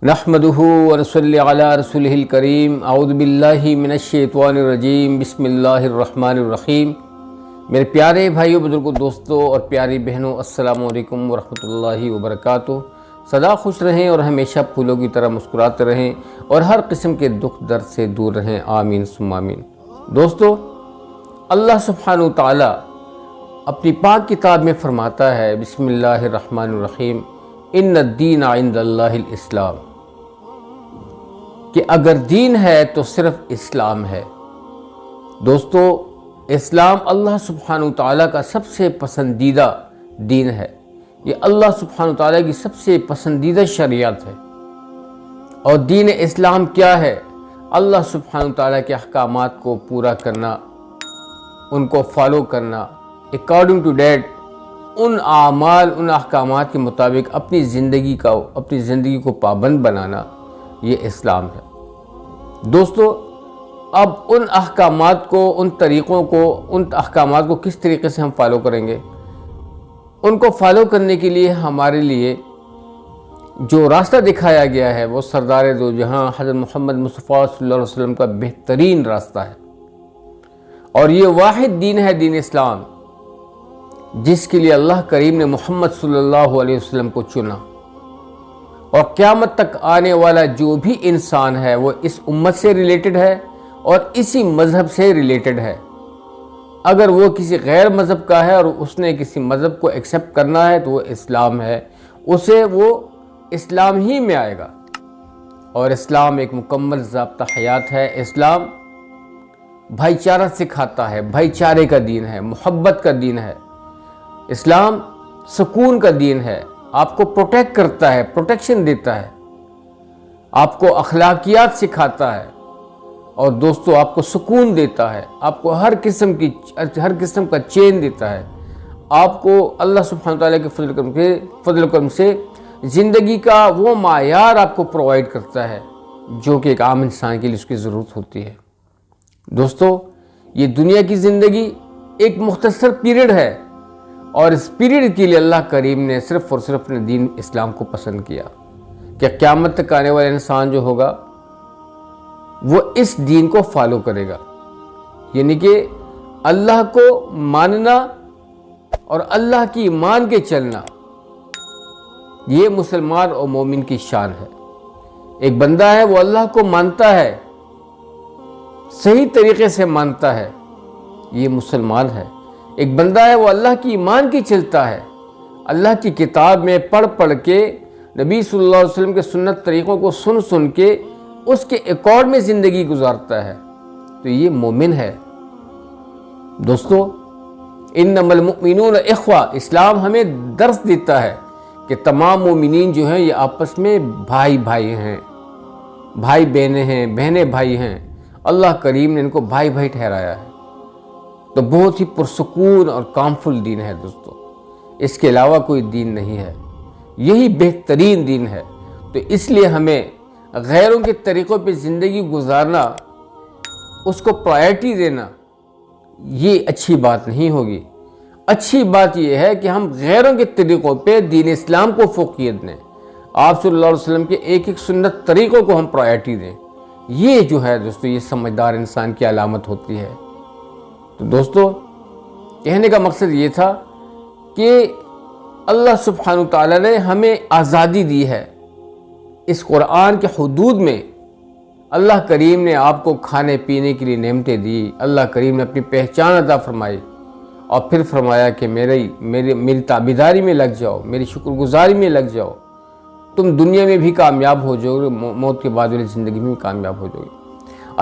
نحمدہ ونصلی علی رسولہ الکریم اعوذ باللہ من الشیطان الرجیم بسم اللہ الرحمن الرحیم۔ میرے پیارے بھائیوں، بزرگوں، دوستوں اور پیاری بہنوں، السلام علیکم ورحمۃ اللہ وبرکاتہ۔ سدا خوش رہیں اور ہمیشہ پھولوں کی طرح مسکراتے رہیں اور ہر قسم کے دکھ درد سے دور رہیں، آمین ثم آمین۔ دوستو، اللہ سبحانہ تعالی اپنی پاک کتاب میں فرماتا ہے، بسم اللہ الرحمن الرحیم، ان الدین عند اللہ الاسلام، کہ اگر دین ہے تو صرف اسلام ہے۔ دوستو، اسلام اللہ سبحانہ تعالیٰ کا سب سے پسندیدہ دین ہے۔ یہ اللہ سبحانہ تعالیٰ کی سب سے پسندیدہ شریعت ہے۔ اور دین اسلام کیا ہے؟ اللہ سبحانہ تعالیٰ کے احکامات کو پورا کرنا، ان کو فالو کرنا، اکارڈنگ ٹو دیٹ ان اعمال، ان احکامات کے مطابق اپنی زندگی کو پابند بنانا، یہ اسلام ہے۔ دوستو، اب ان احکامات کو، ان طریقوں کو، ان احکامات کو کس طریقے سے ہم فالو کریں گے؟ ان کو فالو کرنے کے لیے ہمارے لیے جو راستہ دکھایا گیا ہے وہ سردار دو جہاں حضرت محمد مصطفیٰ صلی اللہ علیہ وسلم کا بہترین راستہ ہے۔ اور یہ واحد دین ہے، دین اسلام، جس کے لیے اللہ کریم نے محمد صلی اللہ علیہ وسلم کو چنا۔ اور قیامت تک آنے والا جو بھی انسان ہے وہ اس امت سے ریلیٹڈ ہے اور اسی مذہب سے ریلیٹڈ ہے۔ اگر وہ کسی غیر مذہب کا ہے اور اس نے کسی مذہب کو ایکسیپٹ کرنا ہے تو وہ اسلام ہے، اسے وہ اسلام ہی میں آئے گا۔ اور اسلام ایک مکمل ضابطہ حیات ہے۔ اسلام بھائی چارہ سکھاتا ہے، بھائی چارے کا دین ہے، محبت کا دین ہے۔ اسلام سکون کا دین ہے، آپ کو پروٹیکٹ کرتا ہے، پروٹیکشن دیتا ہے، آپ کو اخلاقیات سکھاتا ہے، اور دوستو آپ کو سکون دیتا ہے، آپ کو ہر قسم کا چین دیتا ہے، آپ کو اللہ سبحانہ تعالیٰ کے فضل و کرم سے زندگی کا وہ معیار آپ کو پرووائڈ کرتا ہے جو کہ ایک عام انسان کے لیے اس کی ضرورت ہوتی ہے۔ دوستو، یہ دنیا کی زندگی ایک مختصر پیریڈ ہے، اور اس پیریڈ کے لیے اللہ کریم نے صرف اور صرف اپنے دین اسلام کو پسند کیا کہ قیامت تک آنے والا انسان جو ہوگا وہ اس دین کو فالو کرے گا، یعنی کہ اللہ کو ماننا اور اللہ کی مان کے چلنا، یہ مسلمان اور مومن کی شان ہے۔ ایک بندہ ہے وہ اللہ کو مانتا ہے، صحیح طریقے سے مانتا ہے، یہ مسلمان ہے۔ ایک بندہ ہے وہ اللہ کی ایمان کی چلتا ہے، اللہ کی کتاب میں پڑھ کے، نبی صلی اللہ علیہ وسلم کے سنت طریقوں کو سن کے اس کے ایکارڈ میں زندگی گزارتا ہے، تو یہ مومن ہے۔ دوستو، انما المؤمنون اخوہ، اسلام ہمیں درس دیتا ہے کہ تمام مومنین جو ہیں یہ آپس میں بھائی ہیں، بھائی بہنیں ہیں، بہنیں بھائی ہیں۔ اللہ کریم نے ان کو بھائی ٹھہرایا ہے۔ تو بہت ہی پرسکون اور کامفل دین ہے دوستو، اس کے علاوہ کوئی دین نہیں ہے، یہی بہترین دین ہے۔ تو اس لیے ہمیں غیروں کے طریقوں پہ زندگی گزارنا، اس کو پرائرٹی دینا، یہ اچھی بات نہیں ہوگی۔ اچھی بات یہ ہے کہ ہم غیروں کے طریقوں پہ دین اسلام کو فوقیت دیں، آپ صلی اللہ علیہ وسلم کے ایک سنت طریقوں کو ہم پرائرٹی دیں۔ یہ جو ہے دوستو، یہ سمجھدار انسان کی علامت ہوتی ہے۔ تو دوستو، کہنے کا مقصد یہ تھا کہ اللہ سبحانہ تعالیٰ نے ہمیں آزادی دی ہے۔ اس قرآن کے حدود میں اللہ کریم نے آپ کو کھانے پینے کے لیے نعمتیں دی، اللہ کریم نے اپنی پہچان عطا فرمائی، اور پھر فرمایا کہ میری تابعداری میں لگ جاؤ، میری شکر گزاری میں لگ جاؤ، تم دنیا میں بھی کامیاب ہو جاؤ گے، موت کے بعد والی زندگی میں بھی کامیاب ہو جاؤ گے۔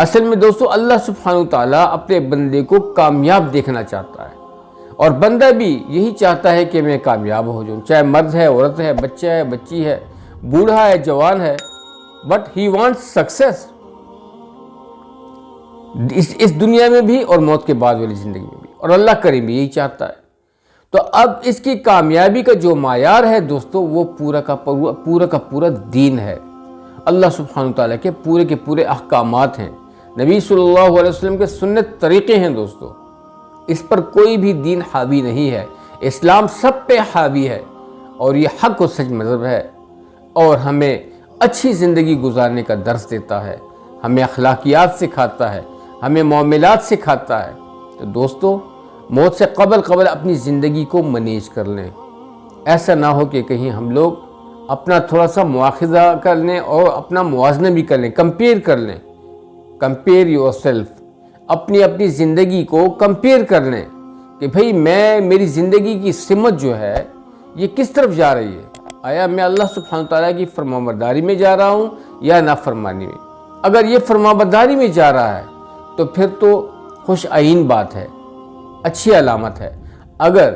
اصل میں دوستو، اللہ سبحانہ تعالیٰ اپنے بندے کو کامیاب دیکھنا چاہتا ہے، اور بندہ بھی یہی چاہتا ہے کہ میں کامیاب ہو جاؤں، چاہے مرد ہے، عورت ہے، بچہ ہے، بچی ہے، بوڑھا ہے، جوان ہے، بٹ ہی وانٹس سکسیس، اس دنیا میں بھی اور موت کے بعد والی زندگی میں بھی، اور اللہ کریم بھی یہی چاہتا ہے۔ تو اب اس کی کامیابی کا جو معیار ہے دوستو، وہ پورا کا پورا دین ہے، اللہ سبحانہ تعالیٰ کے پورے احکامات ہیں، نبی صلی اللہ علیہ وسلم کے سنت طریقے ہیں دوستو۔ اس پر کوئی بھی دین حاوی نہیں ہے، اسلام سب پہ حاوی ہے، اور یہ حق و سچ مذہب ہے، اور ہمیں اچھی زندگی گزارنے کا درس دیتا ہے، ہمیں اخلاقیات سکھاتا ہے، ہمیں معاملات سکھاتا ہے۔ تو دوستو، موت سے قبل اپنی زندگی کو مینیج کر لیں، ایسا نہ ہو کہ کہیں ہم لوگ اپنا تھوڑا سا مواخذہ کر لیں اور اپنا موازنہ بھی کر لیں، کمپیئر کر لیں۔ کمپیئر یور سیلف، اپنی زندگی کو کمپیئر کر لیں کہ بھئی میری زندگی کی سمت جو ہے یہ کس طرف جا رہی ہے؟ آیا میں اللہ سبحانہ تعالیٰ کی فرمانبرداری میں جا رہا ہوں یا نافرمانی میں؟ اگر یہ فرمانبرداری میں جا رہا ہے تو پھر تو خوش عین بات ہے، اچھی علامت ہے۔ اگر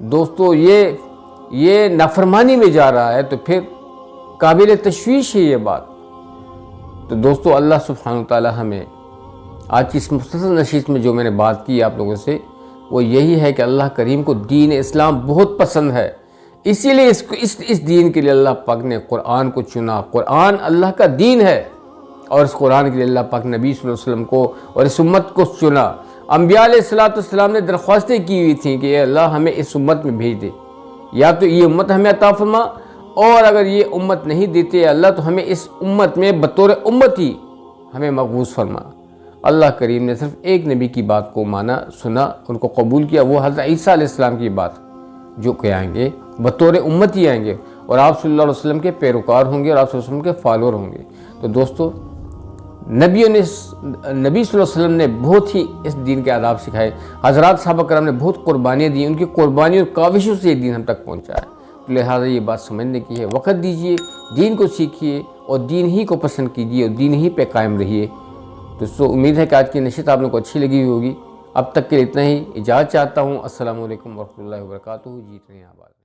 دوستو یہ نافرمانی میں جا رہا ہے تو پھر قابل تشویش ہے یہ بات۔ تو دوستو، اللہ سبحانہ تعالیٰ ہمیں آج کی اس مختصر نشست میں جو میں نے بات کی آپ لوگوں سے، وہ یہی ہے کہ اللہ کریم کو دین اسلام بہت پسند ہے، اسی لیے اس دین کے لیے اللہ پاک نے قرآن کو چنا۔ قرآن اللہ کا دین ہے، اور اس قرآن کے لیے اللہ پاک نبی صلی اللہ علیہ وسلم کو اور اس امت کو چنا۔ انبیاء علیہ السلام نے درخواستیں کی ہوئی تھیں کہ اے اللہ ہمیں اس امت میں بھیج دے، یا تو یہ امت ہمیں عطا فرما، اور اگر یہ امت نہیں دیتے اللہ تو ہمیں اس امت میں بطور امتی ہمیں مقبوض فرما۔ اللہ کریم نے صرف ایک نبی کی بات کو مانا، سنا، ان کو قبول کیا، وہ حضرت عیسیٰ علیہ السلام کی بات، جو کہ آئیں گے بطور امتی آئیں گے، اور آپ صلی اللہ علیہ وسلم کے پیروکار ہوں گے، اور آپ صلی اللہ علیہ وسلم کے فالوور ہوں گے۔ تو دوستو، نبی صلی اللہ علیہ وسلم نے بہت ہی اس دین کے آداب سکھائے، حضرات صحابہ کرام نے بہت قربانیاں دی، ان کی قربانیوں اور کاوشوں سے یہ دین ہم تک پہنچا ہے۔ تو لہٰذا یہ بات سمجھنے کی ہے، وقت دیجئے، دین کو سیکھیے اور دین ہی کو پسند کیجئے اور دین ہی پہ قائم رہیے۔ دوستو، امید ہے کہ آج کی نشست آپ لوگوں کو اچھی لگی ہوگی۔ اب تک کے لیے اتنا ہی، اجازت چاہتا ہوں۔ السلام علیکم ورحمۃ اللہ وبرکاتہ۔ جیت رہے ہیں آباد۔